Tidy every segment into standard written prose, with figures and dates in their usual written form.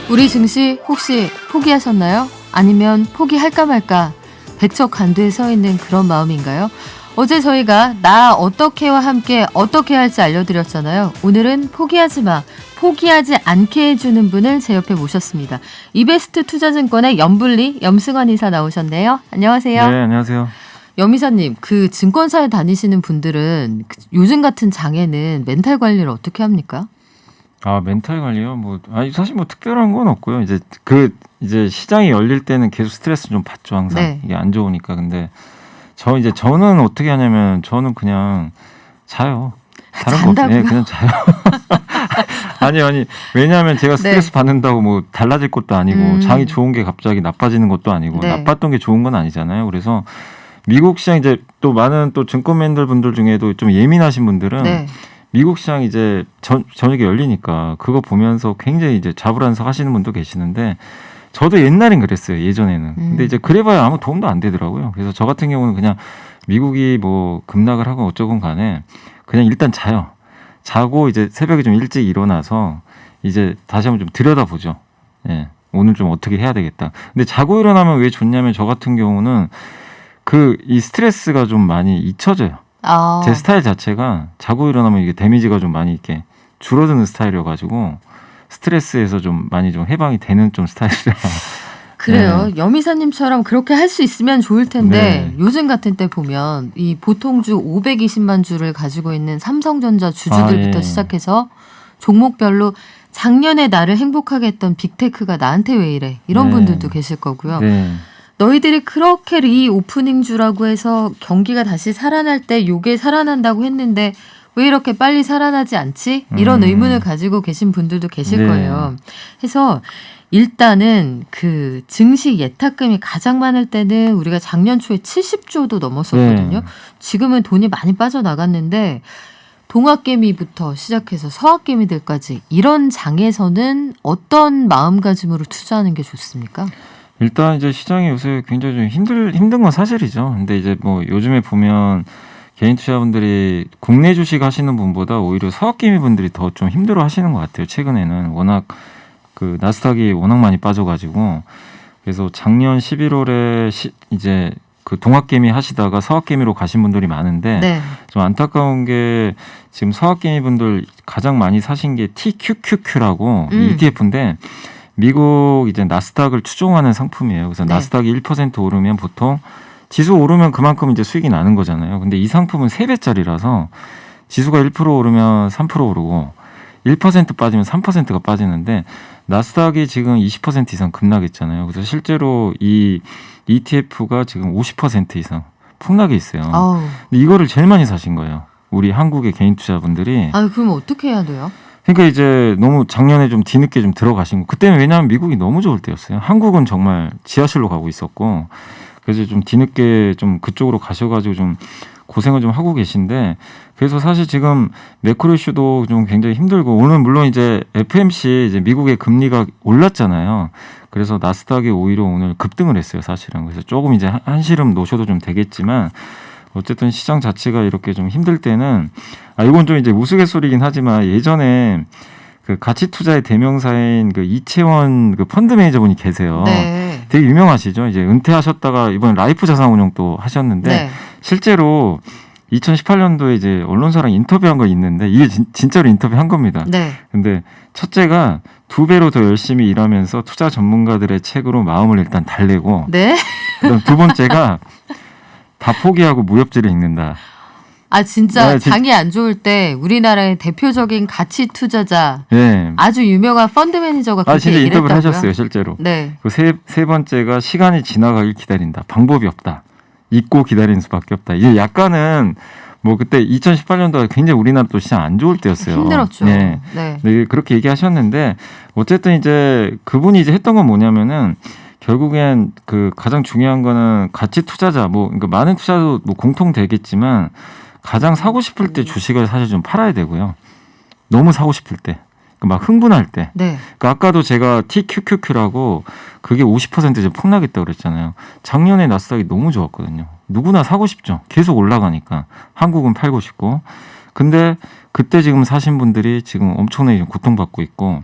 우리 증시 혹시 포기하셨나요? 아니면 포기할까 말까 백척간두에 서 있는 그런 마음인가요? 어제 저희가 나 어떻게와 함께 어떻게 할지 알려드렸잖아요. 오늘은 포기하지 마, 포기하지 않게 해주는 분을 제 옆에 모셨습니다. 이베스트 투자증권의 염불리 염승환 이사 나오셨네요. 안녕하세요. 네, 안녕하세요. 염 이사님, 그 증권사에 다니시는 분들은 요즘 같은 장에는 멘탈 관리를 어떻게 합니까? 아, 멘탈 관리요? 사실 특별한 건 없고요. 이제 시장이 열릴 때는 계속 스트레스 좀 받죠, 항상. 네. 이게 안 좋으니까. 근데 저는 어떻게 하냐면 저는 그냥 자요. 다른 거 없어요. 잔다고요? 네, 그냥 자요. 아니. 왜냐하면 제가 스트레스 네. 받는다고 뭐 달라질 것도 아니고 장이 좋은 게 갑자기 나빠지는 것도 아니고 네. 나빴던 게 좋은 건 아니잖아요. 그래서 미국 시장 이제 또 많은 또 증권맨들 분들 중에도 좀 예민하신 분들은 네. 미국 시장 이제 저녁에 열리니까 그거 보면서 굉장히 이제 좌불안석 하시는 분도 계시는데 저도 옛날엔 그랬어요. 예전에는. 근데 이제 그래봐야 아무 도움도 안 되더라고요. 그래서 저 같은 경우는 그냥 미국이 뭐 급락을 하고 어쩌건 간에 그냥 일단 자요. 자고 이제 새벽에 좀 일찍 일어나서 이제 다시 한번 좀 들여다보죠. 예. 오늘 좀 어떻게 해야 되겠다. 근데 자고 일어나면 왜 좋냐면 저 같은 경우는 이 스트레스가 좀 많이 잊혀져요. 아. 제 스타일 자체가 자고 일어나면 이게 데미지가 좀 많이 이렇게 줄어드는 스타일이어가지고 스트레스에서 좀 많이 좀 해방이 되는 좀 스타일이라. 그래요. 염 이사님처럼 그렇게 할 수 있으면 좋을 텐데 네. 요즘 같은 때 보면 이 보통주 520만 주를 가지고 있는 삼성전자 주주들부터 예. 시작해서 종목별로 작년에 나를 행복하게 했던 빅테크가 나한테 왜 이래 이런 네. 분들도 계실 거고요. 네. 너희들이 그렇게 리오프닝주라고 해서 경기가 다시 살아날 때 요게 살아난다고 했는데 왜 이렇게 빨리 살아나지 않지? 이런 의문을 가지고 계신 분들도 계실 네. 거예요. 해서 일단은 그 증시 예탁금이 가장 많을 때는 우리가 작년 초에 70조도 넘었었거든요. 네. 지금은 돈이 많이 빠져나갔는데 동학개미부터 시작해서 서학개미들까지 이런 장에서는 어떤 마음가짐으로 투자하는 게 좋습니까? 일단 이제 시장이 요새 굉장히 좀 힘든 건 사실이죠. 근데 이제 뭐 요즘에 보면 개인 투자분들이 국내 주식 하시는 분보다 오히려 서학개미 분들이 더 좀 힘들어 하시는 것 같아요. 최근에는 워낙 그 나스닥이 워낙 많이 빠져가지고 그래서 작년 11월에 이제 그 동학개미 하시다가 서학개미로 가신 분들이 많은데 네. 좀 안타까운 게 지금 서학개미 분들 가장 많이 사신 게 TQQQ라고 ETF인데 미국 이제 나스닥을 추종하는 상품이에요. 그래서 네. 나스닥이 1% 오르면 보통 지수 오르면 그만큼 이제 수익이 나는 거잖아요. 근데 이 상품은 3배짜리라서 지수가 1% 오르면 3% 오르고 1% 빠지면 3%가 빠지는데 나스닥이 지금 20% 이상 급락했잖아요. 그래서 실제로 이 ETF가 지금 50% 이상 폭락이 있어요. 아우. 근데 이거를 제일 많이 사신 거예요. 우리 한국의 개인 투자분들이. 아, 그럼 어떻게 해야 돼요? 그러니까 이제 너무 작년에 좀 뒤늦게 좀 들어가신 거. 그때는 왜냐하면 미국이 너무 좋을 때였어요. 한국은 정말 지하실로 가고 있었고 그래서 좀 뒤늦게 좀 그쪽으로 가셔가지고 좀 고생을 좀 하고 계신데 그래서 사실 지금 매크로 이슈도 좀 굉장히 힘들고 오늘 물론 이제 FMC 이제 미국의 금리가 올랐잖아요. 그래서 나스닥이 오히려 오늘 급등을 했어요, 사실은. 그래서 조금 이제 한시름 놓으셔도 좀 되겠지만 어쨌든 시장 자체가 이렇게 좀 힘들 때는 이건 좀 이제 우스갯소리긴 하지만 예전에 그 가치 투자의 대명사인 그 이채원 그 펀드 매니저분이 계세요. 네. 되게 유명하시죠. 이제 은퇴하셨다가 이번 라이프 자산운용 또 하셨는데 네. 실제로 2018년도에 이제 언론사랑 인터뷰한 거 있는데 이게 진짜로 인터뷰한 겁니다. 네. 근데 첫째가 2배로 더 열심히 일하면서 투자 전문가들의 책으로 마음을 일단 달래고 네. 그다음 두 번째가 다 포기하고 무협지를 읽는다. 아, 진짜 네, 장이 안 좋을 때 우리나라의 대표적인 가치 투자자 네. 아주 유명한 펀드 매니저가 그렇게 진짜 얘기를 인터뷰를 했다고요? 하셨어요, 실제로. 네. 그 세 번째가 시간이 지나가길 기다린다. 방법이 없다. 잊고 기다리는 수밖에 없다. 이게 약간은 뭐 그때 2018년도가 굉장히 우리나라 또 시장 안 좋을 때였어요. 힘들었죠. 네. 네. 네, 그렇게 얘기하셨는데 어쨌든 이제 그분이 이제 했던 건 뭐냐면은 결국엔 그 가장 중요한 거는 가치 투자자 그러니까 많은 투자도 뭐 공통되겠지만 가장 사고 싶을 때 주식을 사실 좀 팔아야 되고요. 너무 사고 싶을 때. 막 흥분할 때. 네. 그러니까 아까도 제가 TQQQ라고 그게 50% 이제 폭락했다고 그랬잖아요. 작년에 나스닥이 너무 좋았거든요. 누구나 사고 싶죠. 계속 올라가니까. 한국은 팔고 싶고. 근데 그때 지금 사신 분들이 지금 엄청나게 고통받고 있고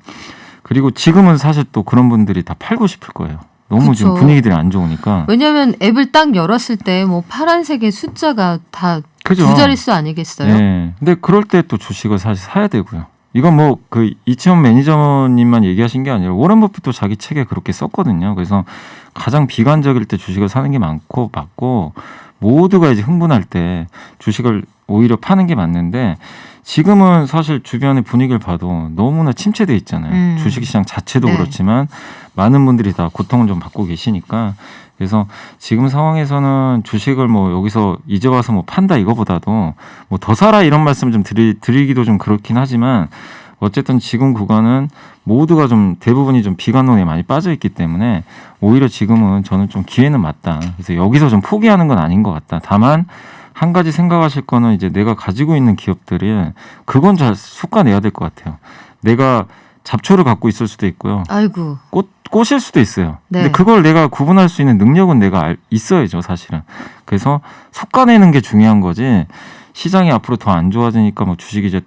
그리고 지금은 사실 또 그런 분들이 다 팔고 싶을 거예요. 너무 그쵸. 지금 분위기들이 안 좋으니까. 왜냐하면 앱을 딱 열었을 때 뭐 파란색의 숫자가 다 두 그죠? 자릿수 아니겠어요? 네. 근데 그럴 때 또 주식을 사실 사야 되고요. 이건 뭐 그 이치원 매니저님만 얘기하신 게 아니라 워런 버핏도 자기 책에 그렇게 썼거든요. 그래서 가장 비관적일 때 주식을 사는 게 많고 맞고 모두가 이제 흥분할 때 주식을 오히려 파는 게 맞는데 지금은 사실 주변의 분위기를 봐도 너무나 침체돼 있잖아요. 주식시장 자체도 네. 그렇지만 많은 분들이 다 고통을 좀 받고 계시니까 그래서 지금 상황에서는 주식을 뭐 여기서 이제 와서 뭐 판다 이거보다도 뭐 더 사라 이런 말씀을 좀 드리기도 좀 그렇긴 하지만 어쨌든 지금 구간은 모두가 좀 대부분이 좀 비관론에 많이 빠져 있기 때문에 오히려 지금은 저는 좀 기회는 맞다. 그래서 여기서 좀 포기하는 건 아닌 것 같다. 다만 한 가지 생각하실 거는 이제 내가 가지고 있는 기업들은 그건 잘 솎아내야 될 것 같아요. 내가 잡초를 갖고 있을 수도 있고요. 아이고. 꽃일 수도 있어요. 네. 근데 그걸 내가 구분할 수 있는 능력은 내가 있어야죠, 사실은. 그래서 솎아내는 게 중요한 거지. 시장이 앞으로 더 안 좋아지니까 뭐 주식 이제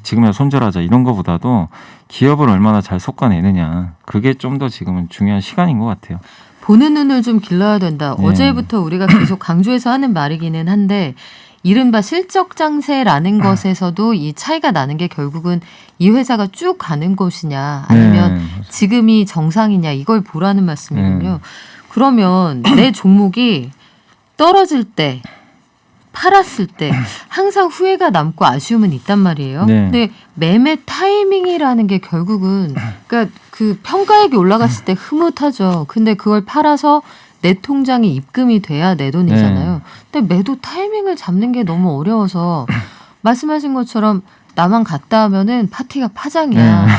지금이야 손절하자 이런 거보다도 기업을 얼마나 잘 솎아내느냐. 그게 좀 더 지금은 중요한 시간인 것 같아요. 보는 눈을 좀 길러야 된다. 네. 어제부터 우리가 계속 강조해서 하는 말이기는 한데 이른바 실적 장세라는 것에서도 이 차이가 나는 게 결국은 이 회사가 쭉 가는 곳이냐 아니면 네. 지금이 정상이냐 이걸 보라는 말씀이군요. 네. 그러면 내 종목이 떨어질 때 팔았을 때 항상 후회가 남고 아쉬움은 있단 말이에요. 네. 근데 매매 타이밍이라는 게 결국은 그러니까 그 평가액이 올라갔을 때 흐뭇하죠. 근데 그걸 팔아서 내 통장에 입금이 돼야 내 돈이잖아요. 근데 매도 타이밍을 잡는 게 너무 어려워서 말씀하신 것처럼 나만 갔다 하면은 파티가 파장이야. 네.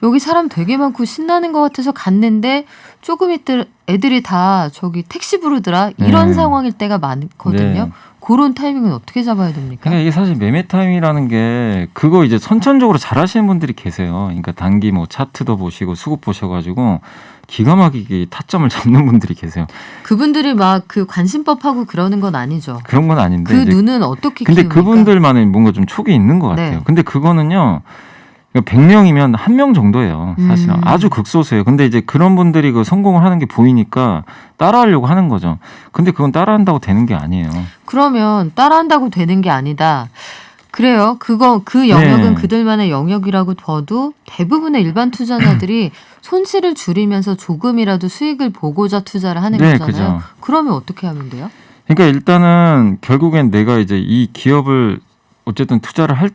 여기 사람 되게 많고 신나는 것 같아서 갔는데 조금 있다 애들이 다 저기 택시 부르더라. 이런 네. 상황일 때가 많거든요. 네. 그런 타이밍은 어떻게 잡아야 됩니까? 그러니까 이게 사실 매매 타임이라는 게 그거 이제 선천적으로 잘 하시는 분들이 계세요. 그러니까 단기 뭐 차트도 보시고 수급 보셔가지고 기가 막히게 타점을 잡는 분들이 계세요. 그분들이 막 그 관심법하고 그러는 건 아니죠. 그런 건 아닌데. 그 이제 눈은 어떻게 근데 키웁니까? 그분들만의 뭔가 좀 촉이 있는 것 같아요. 네. 근데 그거는요. 100명이면 1명 정도예요. 사실은 아주 극소수예요. 근데 이제 그런 분들이 그 성공을 하는 게 보이니까 따라하려고 하는 거죠. 근데 그건 따라한다고 되는 게 아니에요. 그러면 따라한다고 되는 게 아니다. 그래요. 그 영역은 네. 그들만의 영역이라고 둬도 대부분의 일반 투자자들이 손실을 줄이면서 조금이라도 수익을 보고자 투자를 하는 네, 거잖아요. 그죠. 그러면 어떻게 하면 돼요? 그러니까 일단은 결국엔 내가 이제 이 기업을 어쨌든 투자를 할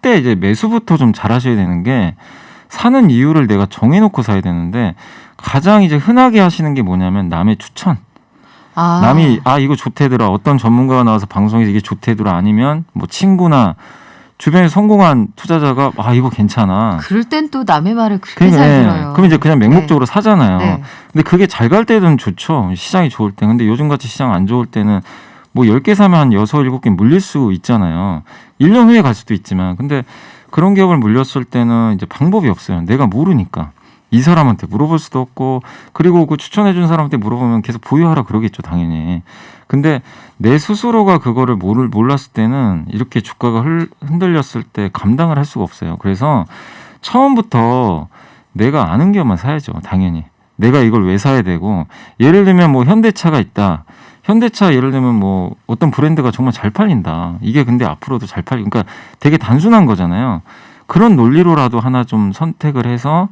때 이제 매수부터 좀 잘하셔야 되는 게 사는 이유를 내가 정해놓고 사야 되는데 가장 이제 흔하게 하시는 게 뭐냐면 남의 추천. 남이 이거 좋대더라. 어떤 전문가가 나와서 방송에서 이게 좋대더라. 아니면 뭐 친구나 주변에 성공한 투자자가 이거 괜찮아. 그럴 땐 또 남의 말을 그렇게 잘 들어요. 그럼 이제 그냥 맹목적으로 사잖아요. 네. 근데 그게 잘 갈 때는 좋죠. 시장이 좋을 때. 근데 요즘같이 시장 안 좋을 때는 뭐 10개 사면 한 6, 7개 물릴 수 있잖아요. 1년 후에 갈 수도 있지만. 근데 그런 기업을 물렸을 때는 이제 방법이 없어요. 내가 모르니까. 이 사람한테 물어볼 수도 없고, 그리고 그 추천해준 사람한테 물어보면 계속 보유하라 그러겠죠, 당연히. 근데 내 스스로가 그거를 몰랐을 때는 이렇게 주가가 흔들렸을 때 감당을 할 수가 없어요. 그래서 처음부터 내가 아는 기업만 사야죠, 당연히. 내가 이걸 왜 사야 되고, 예를 들면 뭐 현대차가 있다. 현대차 예를 들면 뭐 어떤 브랜드가 정말 잘 팔린다. 이게 근데 앞으로도 잘 그러니까 되게 단순한 거잖아요. 그런 논리로라도 하나 좀 선택을 해서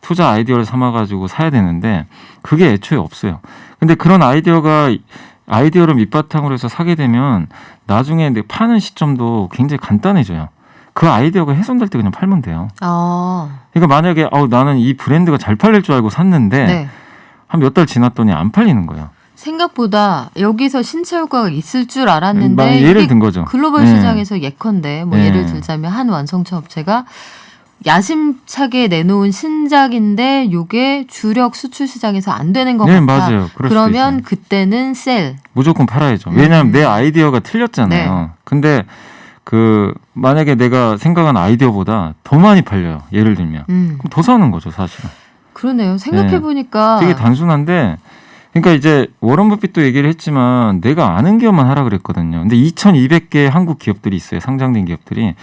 투자 아이디어를 삼아가지고 사야 되는데 그게 애초에 없어요. 근데 그런 아이디어를 밑바탕으로 해서 사게 되면 나중에 파는 시점도 굉장히 간단해져요. 그 아이디어가 훼손될 때 그냥 팔면 돼요. 그러니까 만약에 나는 이 브랜드가 잘 팔릴 줄 알고 샀는데 네. 한 몇 달 지났더니 안 팔리는 거예요. 생각보다 여기서 신체 효과가 있을 줄 알았는데 예를 이게 든 거죠. 글로벌 네. 시장에서 예컨대 뭐 네. 예를 들자면 한 완성차 업체가 야심차게 내놓은 신작인데 이게 주력 수출 시장에서 안 되는 것 네, 같다. 맞아요. 그럴 수도 그러면 있어요. 그때는 셀. 무조건 팔아야죠. 왜냐하면 내 아이디어가 틀렸잖아요. 근데 만약에 내가 생각한 아이디어보다 더 많이 팔려요. 예를 들면. 그럼 더 사는 거죠, 사실은. 그러네요. 생각해보니까. 되게 단순한데, 그러니까 이제 워런 버핏도 얘기를 했지만 내가 아는 기업만 하라 그랬거든요. 근데 2,200개 한국 기업들이 있어요. 상장된 기업들이.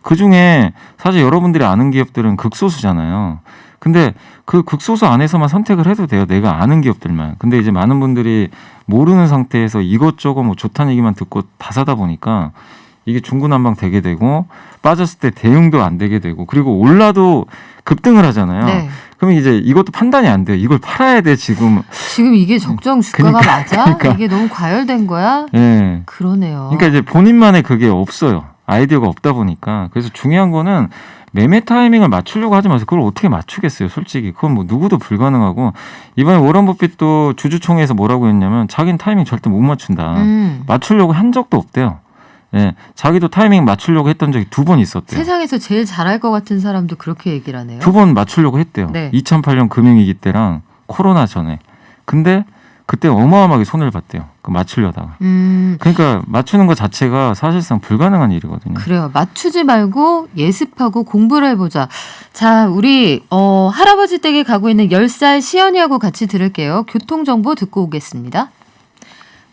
그중에 사실 여러분들이 아는 기업들은 극소수잖아요. 근데 그 극소수 안에서만 선택을 해도 돼요. 내가 아는 기업들만. 근데 이제 많은 분들이 모르는 상태에서 이것저것 뭐 좋다는 얘기만 듣고 다 사다 보니까 이게 중구난방 되게 되고 빠졌을 때 대응도 안 되게 되고 그리고 올라도 급등을 하잖아요. 네. 그러면 이제 이것도 판단이 안 돼요. 이걸 팔아야 돼 지금. 지금 이게 적정 주가가 맞아? 그러니까. 이게 너무 과열된 거야? 예. 그러네요. 그러니까 이제 본인만의 그게 없어요. 아이디어가 없다 보니까. 그래서 중요한 거는 매매 타이밍을 맞추려고 하지 마세요. 그걸 어떻게 맞추겠어요, 솔직히. 그건 뭐 누구도 불가능하고 이번에 워런 버핏도 주주총회에서 뭐라고 했냐면 자기는 타이밍 절대 못 맞춘다. 맞추려고 한 적도 없대요. 예, 자기도 타이밍 맞추려고 했던 적이 2번 있었대요. 세상에서 제일 잘할 것 같은 사람도 그렇게 얘기를 하네요. 2번 맞추려고 했대요. 네. 2008년 금융위기 때랑 코로나 전에. 근데 그때 어마어마하게 손해를 봤대요. 그 맞추려다가. 그러니까 맞추는 것 자체가 사실상 불가능한 일이거든요. 그래요. 맞추지 말고 예습하고 공부를 해보자. 자, 우리 할아버지 댁에 가고 있는 10살 시연이하고 같이 들을게요. 교통정보 듣고 오겠습니다.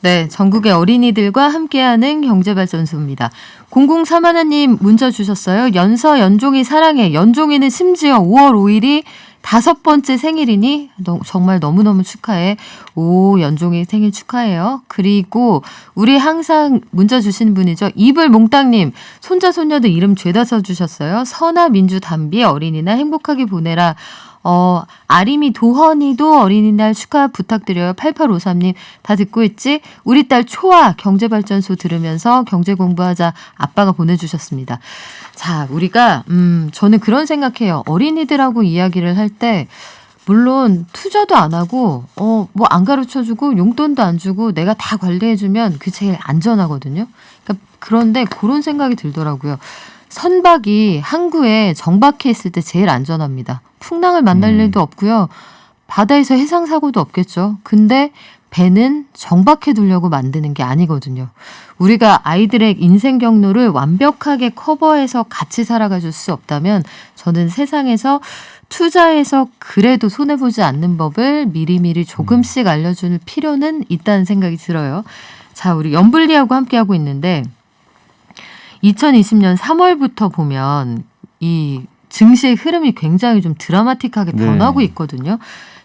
네, 전국의 어린이들과 함께하는 경제발전소입니다. 0031님 문자 주셨어요. 연서 연종이 사랑해. 연종이는 심지어 5월 5일이 5번째 생일이니 정말 너무너무 축하해. 오, 연종이 생일 축하해요. 그리고 우리 항상 문자 주신 분이죠. 이불몽땅님 손자 손녀들 이름 죄다 써주셨어요. 선아 민주 담비 어린이날 행복하게 보내라. 아림이 도헌이도 어린이날 축하 부탁드려요. 8853님 다 듣고 있지? 우리 딸 초아 경제발전소 들으면서 경제 공부하자 아빠가 보내주셨습니다. 자, 우리가 저는 그런 생각해요. 어린이들하고 이야기를 할 때 물론 투자도 안 하고 뭐 안 가르쳐주고 용돈도 안 주고 내가 다 관리해주면 그게 제일 안전하거든요. 그러니까 그런데 그런 생각이 들더라고요. 선박이 항구에 정박해 있을 때 제일 안전합니다. 풍랑을 만날 일도 없고요. 바다에서 해상 사고도 없겠죠. 근데 배는 정박해 두려고 만드는 게 아니거든요. 우리가 아이들의 인생 경로를 완벽하게 커버해서 같이 살아가 줄 수 없다면 저는 세상에서 투자해서 그래도 손해보지 않는 법을 미리미리 조금씩 알려줄 필요는 있다는 생각이 들어요. 자, 우리 연불리하고 함께하고 있는데 2020년 3월부터 보면 이 증시의 흐름이 굉장히 좀 드라마틱하게 변하고 있거든요.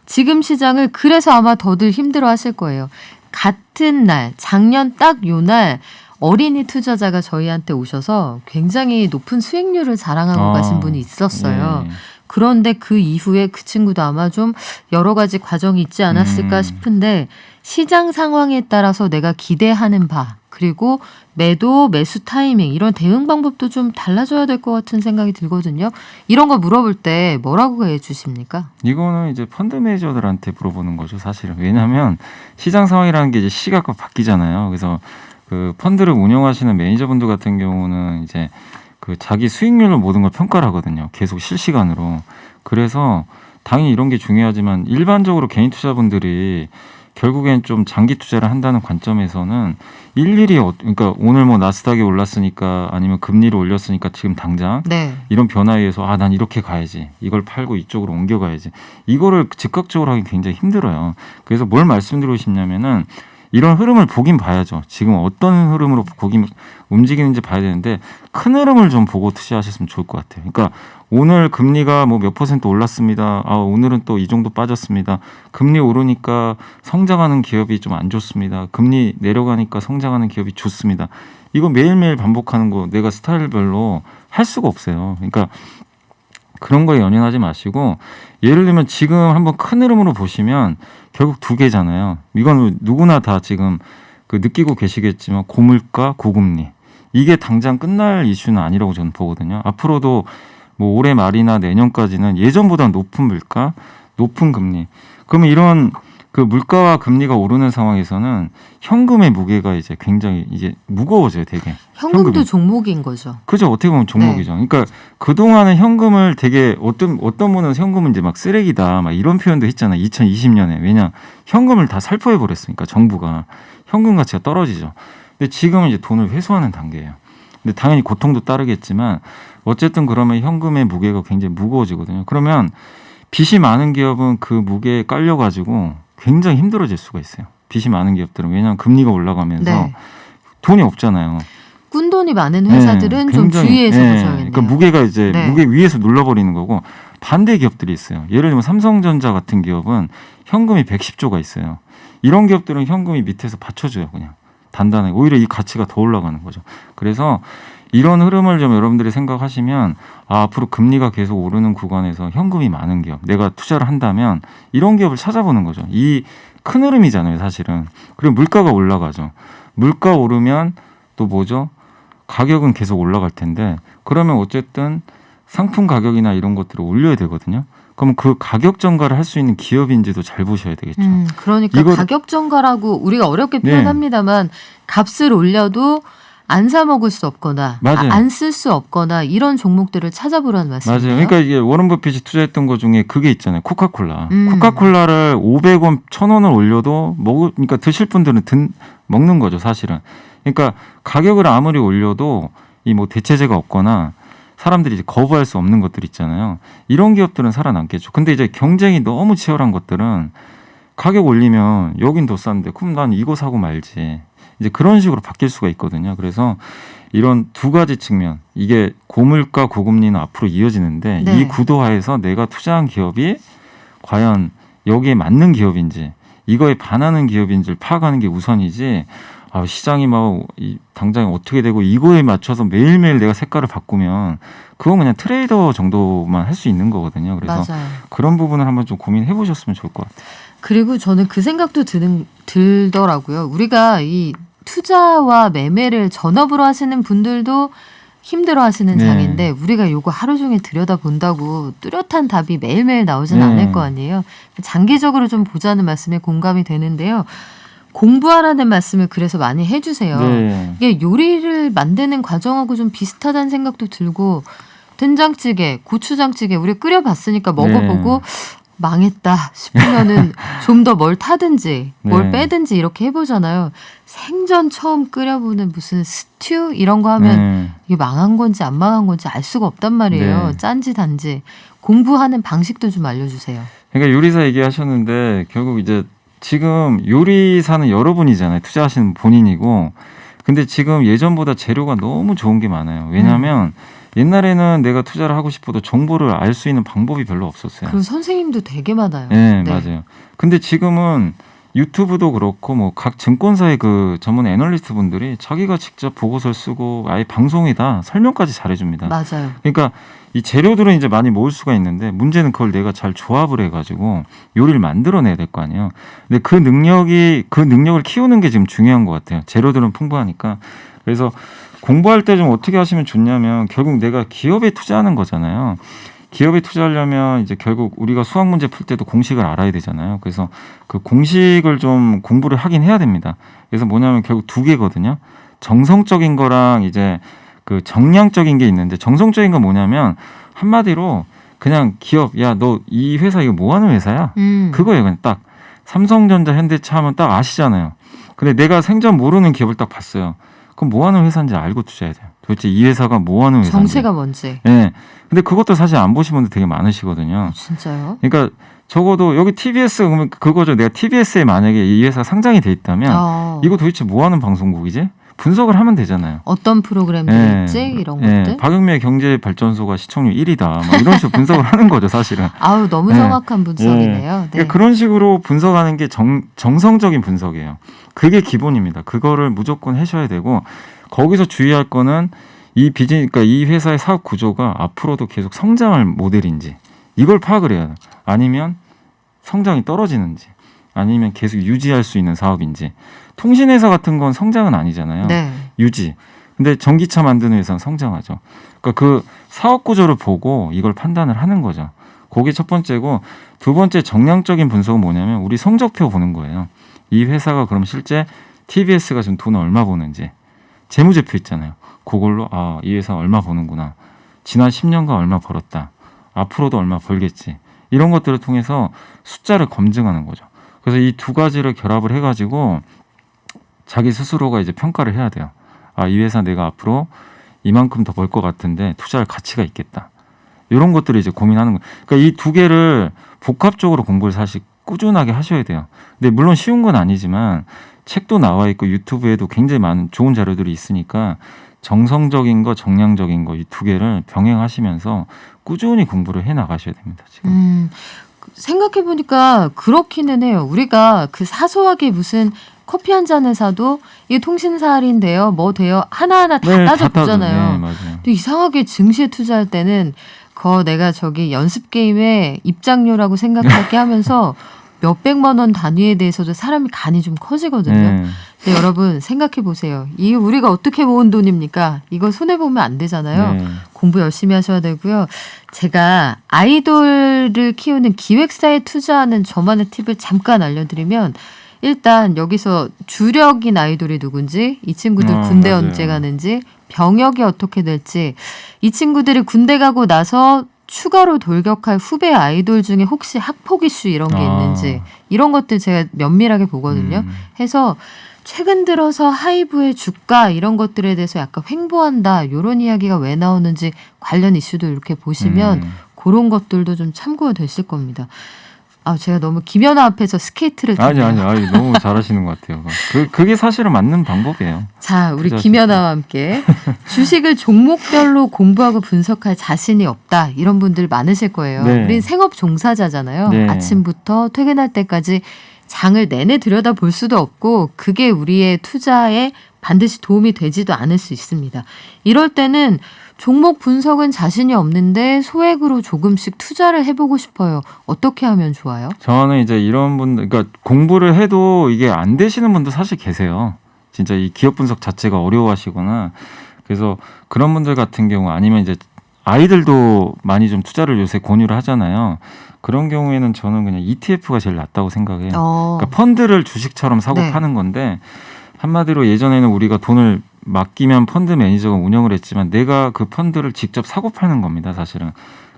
지금 시장을 그래서 아마 더들 힘들어 하실 거예요. 같은 날, 작년 딱 요 날 어린이 투자자가 저희한테 오셔서 굉장히 높은 수익률을 자랑하고 가신 분이 있었어요. 그런데 그 이후에 그 친구도 아마 좀 여러 가지 과정이 있지 않았을까 싶은데 시장 상황에 따라서 내가 기대하는 바 그리고 매도, 매수 타이밍 이런 대응 방법도 좀 달라져야 될 것 같은 생각이 들거든요. 이런 거 물어볼 때 뭐라고 해주십니까? 이거는 이제 펀드 매니저들한테 물어보는 거죠, 사실은. 왜냐하면 시장 상황이라는 게 이제 시각과 바뀌잖아요. 그래서 그 펀드를 운영하시는 매니저분들 같은 경우는 이제 그 자기 수익률로 모든 걸 평가를 하거든요. 계속 실시간으로. 그래서 당연히 이런 게 중요하지만 일반적으로 개인 투자분들이 결국엔 좀 장기 투자를 한다는 관점에서는 일일이 그러니까 오늘 뭐 나스닥이 올랐으니까 아니면 금리를 올렸으니까 지금 당장 이런 변화에 의해서 난 이렇게 가야지. 이걸 팔고 이쪽으로 옮겨가야지. 이거를 즉각적으로 하기 굉장히 힘들어요. 그래서 뭘 말씀드리고 싶냐면은 이런 흐름을 보긴 봐야죠. 지금 어떤 흐름으로 움직이는지 봐야 되는데 큰 흐름을 좀 보고 투자하셨으면 좋을 것 같아요. 그러니까 오늘 금리가 뭐 몇 % 올랐습니다. 오늘은 또 이 정도 빠졌습니다. 금리 오르니까 성장하는 기업이 좀 안 좋습니다. 금리 내려가니까 성장하는 기업이 좋습니다. 이거 매일매일 반복하는 거 내가 스타일별로 할 수가 없어요. 그러니까 그런 거에 연연하지 마시고 예를 들면 지금 한번 큰 흐름으로 보시면 결국 두 개잖아요. 이건 누구나 다 지금 그 느끼고 계시겠지만 고물가, 고금리. 이게 당장 끝날 이슈는 아니라고 저는 보거든요. 앞으로도 뭐 올해 말이나 내년까지는 예전보다 높은 물가, 높은 금리. 그러면 이런 그 물가와 금리가 오르는 상황에서는 현금의 무게가 이제 굉장히 이제 무거워져요, 되게. 현금도 현금이. 종목인 거죠. 그죠. 어떻게 보면 종목이죠. 그러니까 그동안은 현금을 되게 어떤 분은 현금은 이제 막 쓰레기다 막 이런 표현도 했잖아요. 2020년에. 왜냐 현금을 다 살포해 버렸으니까 정부가 현금 가치가 떨어지죠. 근데 지금은 이제 돈을 회수하는 단계예요. 근데 당연히 고통도 따르겠지만 어쨌든 그러면 현금의 무게가 굉장히 무거워지거든요. 그러면 빚이 많은 기업은 그 무게에 깔려가지고 굉장히 힘들어질 수가 있어요. 빚이 많은 기업들은. 왜냐하면 금리가 올라가면서 돈이 없잖아요. 꾼돈이 많은 회사들은 좀 굉장히, 주의해서 보셔야겠네요. 그러니까 무게가 이제 네. 무게 위에서 눌러버리는 거고 반대 기업들이 있어요. 예를 들면 삼성전자 같은 기업은 현금이 110조가 있어요. 이런 기업들은 현금이 밑에서 받쳐줘요. 그냥 단단하게. 오히려 이 가치가 더 올라가는 거죠. 그래서 이런 흐름을 좀 여러분들이 생각하시면 앞으로 금리가 계속 오르는 구간에서 현금이 많은 기업, 내가 투자를 한다면 이런 기업을 찾아보는 거죠. 이 큰 흐름이잖아요, 사실은. 그리고 물가가 올라가죠. 물가 오르면 또 뭐죠? 가격은 계속 올라갈 텐데 그러면 어쨌든 상품 가격이나 이런 것들을 올려야 되거든요. 그럼 그 가격 전가를 할 수 있는 기업인지도 잘 보셔야 되겠죠. 그러니까 가격 전가라고 우리가 어렵게 표현합니다만 값을 올려도 안 사 먹을 수 없거나 안 쓸 수 없거나 이런 종목들을 찾아보라는 말씀이에요. 맞아요. 그러니까 이게 워런 버핏이 투자했던 것 중에 그게 있잖아요. 코카콜라. 코카콜라를 500원, 1,000원을 올려도 그러니까 드실 분들은 먹는 거죠, 사실은. 그러니까 가격을 아무리 올려도 이 뭐 대체제가 없거나 사람들이 이제 거부할 수 없는 것들 있잖아요. 이런 기업들은 살아남겠죠. 근데 이제 경쟁이 너무 치열한 것들은 가격 올리면 여긴 더 싼데 그럼 난 이거 사고 말지. 이제 그런 식으로 바뀔 수가 있거든요. 그래서 이런 두 가지 측면, 이게 고물가 고금리는 앞으로 이어지는데 이 구도하에서 내가 투자한 기업이 과연 여기에 맞는 기업인지 이거에 반하는 기업인지를 파악하는 게 우선이지 시장이 막 당장 어떻게 되고 이거에 맞춰서 매일매일 내가 색깔을 바꾸면 그건 그냥 트레이더 정도만 할 수 있는 거거든요. 그래서 맞아요. 그런 부분을 한번 좀 고민해 보셨으면 좋을 것 같아요. 그리고 저는 그 생각도 들더라고요. 우리가 이 투자와 매매를 전업으로 하시는 분들도 힘들어 하시는 장인데 우리가 요거 하루 종일 들여다본다고 뚜렷한 답이 매일매일 나오진 않을 거 아니에요. 장기적으로 좀 보자는 말씀에 공감이 되는데요. 공부하라는 말씀을 그래서 많이 해주세요. 이게 요리를 만드는 과정하고 좀 비슷하다는 생각도 들고 된장찌개, 고추장찌개 우리 끓여봤으니까 먹어보고 망했다 싶으면은 좀 더 뭘 타든지 뭘 빼든지 이렇게 해보잖아요. 생전 처음 끓여보는 무슨 스튜 이런 거 하면 이게 망한 건지 안 망한 건지 알 수가 없단 말이에요. 짠지 단지. 공부하는 방식도 좀 알려주세요. 그러니까 요리사 얘기하셨는데 결국 이제 지금 요리사는 여러분이잖아요. 투자하시는 본인이고. 근데 지금 예전보다 재료가 너무 좋은 게 많아요. 왜냐하면 옛날에는 내가 투자를 하고 싶어도 정보를 알 수 있는 방법이 별로 없었어요. 그리고 선생님도 되게 많아요. 네, 맞아요. 근데 지금은 유튜브도 그렇고 뭐 각 증권사의 그 전문 애널리스트 분들이 자기가 직접 보고서를 쓰고 아예 방송에다 설명까지 잘해줍니다. 맞아요. 그러니까 이 재료들은 이제 많이 모을 수가 있는데 문제는 그걸 내가 잘 조합을 해가지고 요리를 만들어내야 될 거 아니에요. 근데 그 능력을 키우는 게 지금 중요한 것 같아요. 재료들은 풍부하니까. 그래서 공부할 때 좀 어떻게 하시면 좋냐면 결국 내가 기업에 투자하는 거잖아요. 기업에 투자하려면 이제 결국 우리가 수학 문제 풀 때도 공식을 알아야 되잖아요. 그래서 그 공식을 좀 공부를 하긴 해야 됩니다. 그래서 뭐냐면 결국 두 개거든요. 정성적인 거랑 이제 그 정량적인 게 있는데 정성적인 건 뭐냐면 한마디로 그냥 기업 야 너 이 회사 이거 뭐 하는 회사야? 그거예요. 그냥 딱 삼성전자 현대차 하면 딱 아시잖아요. 근데 내가 생전 모르는 기업을 딱 봤어요. 그럼 뭐 하는 회사인지 알고 투자해야 돼요. 도대체 이 회사가 뭐 하는 회사인지. 정체가 뭔지. 네. 근데 그것도 사실 안 보신 분들 되게 많으시거든요. 진짜요? 그러니까 적어도 여기 TBS 그러면 그거죠. 내가 TBS에 만약에 이 회사 상장이 돼 있다면 이거 도대체 뭐 하는 방송국이지? 분석을 하면 되잖아요. 어떤 프로그램들이 있지? 이런 것들. 박영미의 경제발전소가 시청률 1위다. 뭐 이런 식으로 분석을 하는 거죠, 사실은. 아우 너무 정확한 분석이네요. 그러니까 그런 식으로 분석하는 게 정성적인 분석이에요. 그게 기본입니다. 그거를 무조건 하셔야 되고 거기서 주의할 거는 그러니까 이 회사의 사업 구조가 앞으로도 계속 성장할 모델인지 이걸 파악을 해야 돼요. 아니면 성장이 떨어지는지 아니면 계속 유지할 수 있는 사업인지. 통신회사 같은 건 성장은 아니잖아요. 유지. 근데 전기차 만드는 회사는 성장하죠. 그러니까 그 사업 구조를 보고 이걸 판단을 하는 거죠. 그게 첫 번째고 두 번째 정량적인 분석은 뭐냐면 우리 성적표 보는 거예요. 이 회사가 그럼 실제 TBS가 지금 돈을 얼마 버는지 재무제표 있잖아요. 그걸로 이 회사 얼마 버는구나. 지난 10년간 얼마 벌었다. 앞으로도 얼마 벌겠지. 이런 것들을 통해서 숫자를 검증하는 거죠. 그래서 이 두 가지를 결합을 해가지고 자기 스스로가 이제 평가를 해야 돼요. 이 회사 내가 앞으로 이만큼 더 벌 것 같은데 투자할 가치가 있겠다. 이런 것들을 이제 고민하는 거예요. 그러니까 이 두 개를 복합적으로 공부를 사실 꾸준하게 하셔야 돼요. 근데 물론 쉬운 건 아니지만 책도 나와 있고 유튜브에도 굉장히 많은 좋은 자료들이 있으니까 정성적인 거, 정량적인 거 이 두 개를 병행하시면서 꾸준히 공부를 해 나가셔야 됩니다. 지금. 생각해 보니까 그렇기는 해요. 우리가 그 사소하게 무슨 커피 한 잔을 사도 이게 통신사 할인돼요, 뭐 돼요, 하나하나 다 네, 따져 다 따져. 보잖아요. 네, 맞아요. 근데 이상하게 증시에 투자할 때는 내가 저기 연습 게임에 입장료라고 생각하게 하면서 몇백만 원 단위에 대해서도 사람이 간이 좀 커지거든요. 네. 근데 여러분 생각해 보세요. 이게 우리가 어떻게 모은 돈입니까? 이거 손해 보면 안 되잖아요. 네. 공부 열심히 하셔야 되고요. 제가 아이돌을 키우는 기획사에 투자하는 저만의 팁을 잠깐 알려드리면, 일단 여기서 주력인 아이돌이 누군지, 이 친구들 군대 맞아요. 언제 가는지, 병역이 어떻게 될지, 이 친구들이 군대 가고 나서 추가로 돌격할 후배 아이돌 중에 혹시 학폭 이슈 이런 게 있는지, 이런 것들 제가 면밀하게 보거든요. 해서 최근 들어서 하이브의 주가 이런 것들에 대해서 약간 횡보한다, 이런 이야기가 왜 나오는지 관련 이슈도 이렇게 보시면 그런 것들도 좀 참고가 되실 겁니다. 제가 너무 김연아 앞에서 스케이트를 아니 탔네요. 너무 잘하시는 것 같아요. 그게 사실은 맞는 방법이에요. 자, 우리 투자하실 김연아와 함께 주식을 종목별로 공부하고 분석할 자신이 없다, 이런 분들 많으실 거예요. 네. 우린 생업 종사자잖아요. 네. 아침부터 퇴근할 때까지 장을 내내 들여다 볼 수도 없고, 그게 우리의 투자에 반드시 도움이 되지도 않을 수 있습니다. 이럴 때는 종목 분석은 자신이 없는데 소액으로 조금씩 투자를 해보고 싶어요. 어떻게 하면 좋아요? 저는 이제 이런 분들, 그러니까 공부를 해도 이게 안 되시는 분도 사실 계세요. 진짜 이 기업 분석 자체가 어려워하시거나, 그래서 그런 분들 같은 경우, 아니면 이제 아이들도 많이 좀 투자를 요새 권유를 하잖아요. 그런 경우에는 저는 그냥 ETF가 제일 낫다고 생각해요. 그러니까 펀드를 주식처럼 사고 네. 파는 건데, 한마디로 예전에는 우리가 돈을 맡기면 펀드 매니저가 운영을 했지만 내가 그 펀드를 직접 사고 파는 겁니다, 사실은.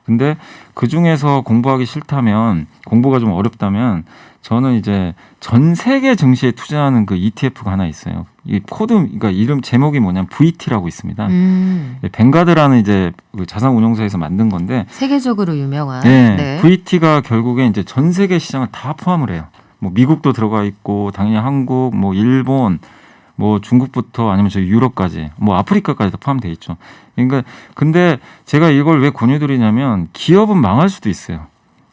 근데 그 중에서 공부하기 싫다면, 공부가 좀 어렵다면, 저는 이제 전 세계 증시에 투자하는 그 ETF가 하나 있어요. 이 코드, 그러니까 이름 제목이 뭐냐면 VT라고 있습니다. 뱅가드라는 이제 그 자산 운용사에서 만든 건데, 세계적으로 유명한. 네. VT가 결국에 이제 전 세계 시장을 다 포함을 해요. 뭐 미국도 들어가 있고, 당연히 한국, 뭐 일본, 뭐 중국부터 아니면 저 유럽까지, 뭐 아프리카까지 다 포함되어 있죠. 그러니까 근데 제가 이걸 왜 권유드리냐면, 기업은 망할 수도 있어요.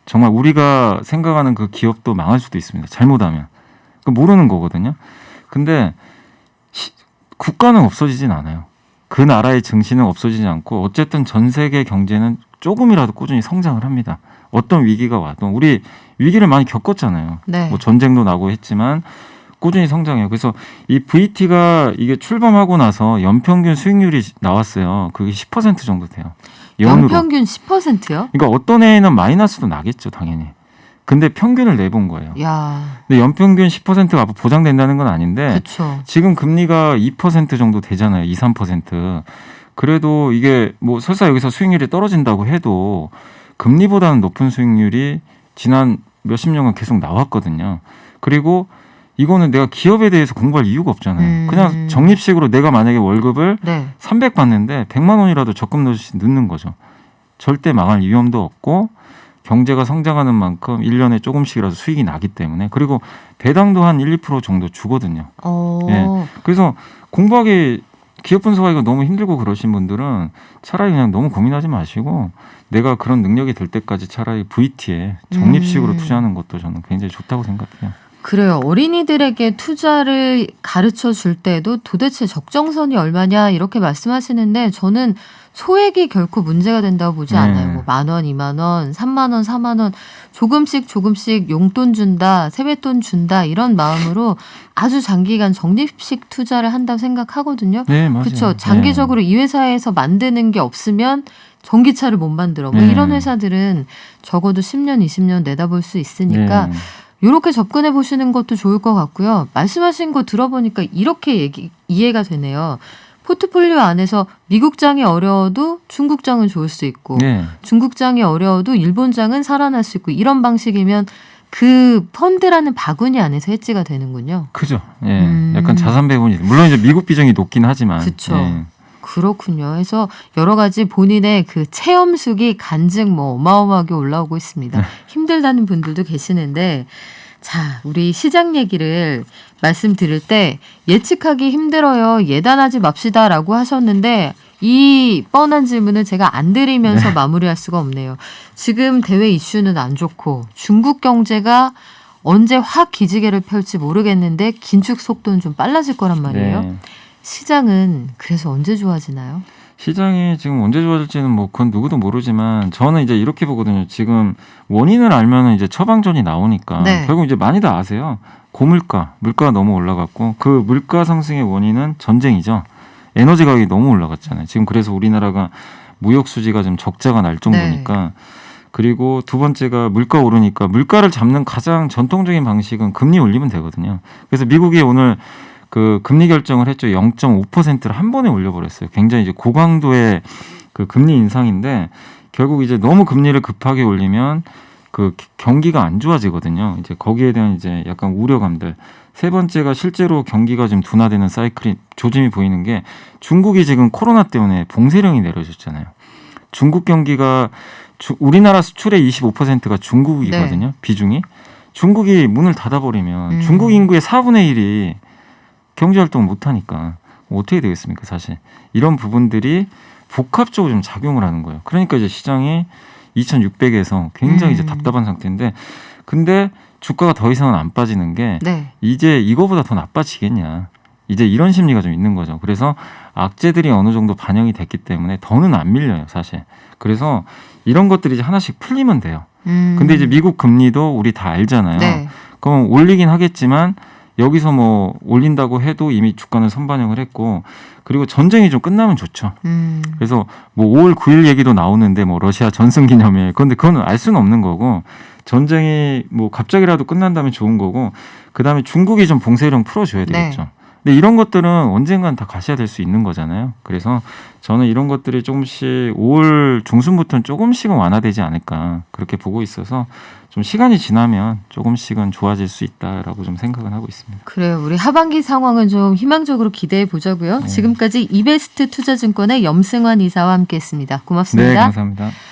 정말 우리가 생각하는 그 기업도 망할 수도 있습니다. 잘못하면. 모르는 거거든요. 근데 국가는 없어지진 않아요. 그 나라의 증시는 없어지지 않고, 어쨌든 전 세계 경제는 조금이라도 꾸준히 성장을 합니다. 어떤 위기가 와도. 우리 위기를 많이 겪었잖아요. 네. 뭐 전쟁도 나고 했지만 꾸준히 성장해요. 그래서 이 VT가 이게 출범하고 나서 연평균 수익률이 나왔어요. 그게 10% 정도 돼요. 연으로. 연평균 10%요? 그러니까 어떤 해에는 마이너스도 나겠죠, 당연히. 근데 평균을 내본 거예요. 야, 근데 연평균 10%가 보장된다는 건 아닌데, 그렇죠. 지금 금리가 2% 정도 되잖아요. 2, 3%. 그래도 이게 뭐 설사 여기서 수익률이 떨어진다고 해도 금리보다는 높은 수익률이 지난 몇십 년간 계속 나왔거든요. 그리고 이거는 내가 기업에 대해서 공부할 이유가 없잖아요. 그냥 적립식으로 내가 만약에 월급을 네. 300 받는데 100만 원이라도 적금 넣는 거죠. 절대 망할 위험도 없고, 경제가 성장하는 만큼 1년에 조금씩이라도 수익이 나기 때문에, 그리고 배당도 한 1, 2% 정도 주거든요. 예. 그래서 공부하기, 기업 분석하기가 너무 힘들고 그러신 분들은 차라리 그냥 너무 고민하지 마시고, 내가 그런 능력이 될 때까지 차라리 VT에 적립식으로 투자하는 것도 저는 굉장히 좋다고 생각해요. 그래요. 어린이들에게 투자를 가르쳐 줄 때도 도대체 적정선이 얼마냐 이렇게 말씀하시는데, 저는 소액이 결코 문제가 된다고 보지 않아요. 뭐 10,000원, 20,000원, 30,000원, 40,000원 조금씩 용돈 준다, 세뱃돈 준다, 이런 마음으로 아주 장기간 적립식 투자를 한다고 생각하거든요. 네, 맞아요. 그렇죠. 장기적으로 이 회사에서 만드는 게 없으면 전기차를 못 만들어. 뭐 이런 회사들은 적어도 10년, 20년 내다볼 수 있으니까 이렇게 접근해 보시는 것도 좋을 것 같고요. 말씀하신 거 들어보니까 이렇게 이해가 되네요. 포트폴리오 안에서 미국장이 어려워도 중국장은 좋을 수 있고, 중국장이 어려워도 일본장은 살아날 수 있고, 이런 방식이면 그 펀드라는 바구니 안에서 해지가 되는군요. 그죠. 예. 약간 자산 배분이, 물론 이제 미국 비중이 높긴 하지만. 그렇죠. 그렇군요. 해서 여러 가지 본인의 그 체험수기 간증 뭐 어마어마하게 올라오고 있습니다. 힘들다는 분들도 계시는데, 자, 우리 시장 얘기를 말씀드릴 때 예측하기 힘들어요. 예단하지 맙시다라고 하셨는데 이 뻔한 질문을 제가 안 드리면서 마무리할 수가 없네요. 지금 대외 이슈는 안 좋고 중국 경제가 언제 확 기지개를 펼지 모르겠는데 긴축 속도는 좀 빨라질 거란 말이에요. 네. 시장은 그래서 언제 좋아지나요? 시장이 지금 언제 좋아질지는 뭐 그건 누구도 모르지만 저는 이제 이렇게 보거든요. 지금 원인을 알면은 이제 처방전이 나오니까 네. 결국 이제 많이들 아세요. 고물가, 물가가 너무 올라갔고 그 물가 상승의 원인은 전쟁이죠. 에너지 가격이 너무 올라갔잖아요. 지금 그래서 우리나라가 무역 수지가 좀 적자가 날 정도니까. 그리고 두 번째가 물가 오르니까 물가를 잡는 가장 전통적인 방식은 금리 올리면 되거든요. 그래서 미국이 오늘 그 금리 결정을 했죠. 0.5%를 한 번에 올려버렸어요. 굉장히 이제 고강도의 그 금리 인상인데 결국 이제 너무 금리를 급하게 올리면 그 경기가 안 좋아지거든요. 이제 거기에 대한 이제 약간 우려감들. 세 번째가 실제로 경기가 좀 둔화되는 사이클이 조짐이 보이는 게 중국이 지금 코로나 때문에 봉쇄령이 내려졌잖아요. 중국 경기가 우리나라 수출의 25%가 중국이거든요. 네. 비중이. 중국이 문을 닫아버리면 중국 인구의 4분의 1이 경제활동을 못하니까 어떻게 되겠습니까, 사실. 이런 부분들이 복합적으로 좀 작용을 하는 거예요. 그러니까 이제 시장이 2,600에서 굉장히 이제 답답한 상태인데 근데 주가가 더 이상은 안 빠지는 게 네. 이제 이거보다 더 나빠지겠냐. 이제 이런 심리가 좀 있는 거죠. 그래서 악재들이 어느 정도 반영이 됐기 때문에 더는 안 밀려요, 사실. 그래서 이런 것들이 이제 하나씩 풀리면 돼요. 근데 이제 미국 금리도 우리 다 알잖아요. 네. 그럼 올리긴 하겠지만 여기서 뭐 올린다고 해도 이미 주가는 선반영을 했고 그리고 전쟁이 좀 끝나면 좋죠. 그래서 뭐 5월 9일 얘기도 나오는데 뭐 러시아 전승기념일 그런데 그거는 알 수는 없는 거고 전쟁이 뭐 갑자기라도 끝난다면 좋은 거고 그다음에 중국이 좀 봉쇄령 풀어줘야 되겠죠. 네. 근데 이런 것들은 언젠간 다 가셔야 될 수 있는 거잖아요. 그래서 저는 이런 것들이 조금씩 5월 중순부터는 조금씩은 완화되지 않을까 그렇게 보고 있어서 좀 시간이 지나면 조금씩은 좋아질 수 있다라고 좀 생각은 하고 있습니다. 그래요. 우리 하반기 상황은 좀 희망적으로 기대해 보자고요. 지금까지 이베스트 투자증권의 염승환 이사와 함께했습니다. 고맙습니다. 네, 감사합니다.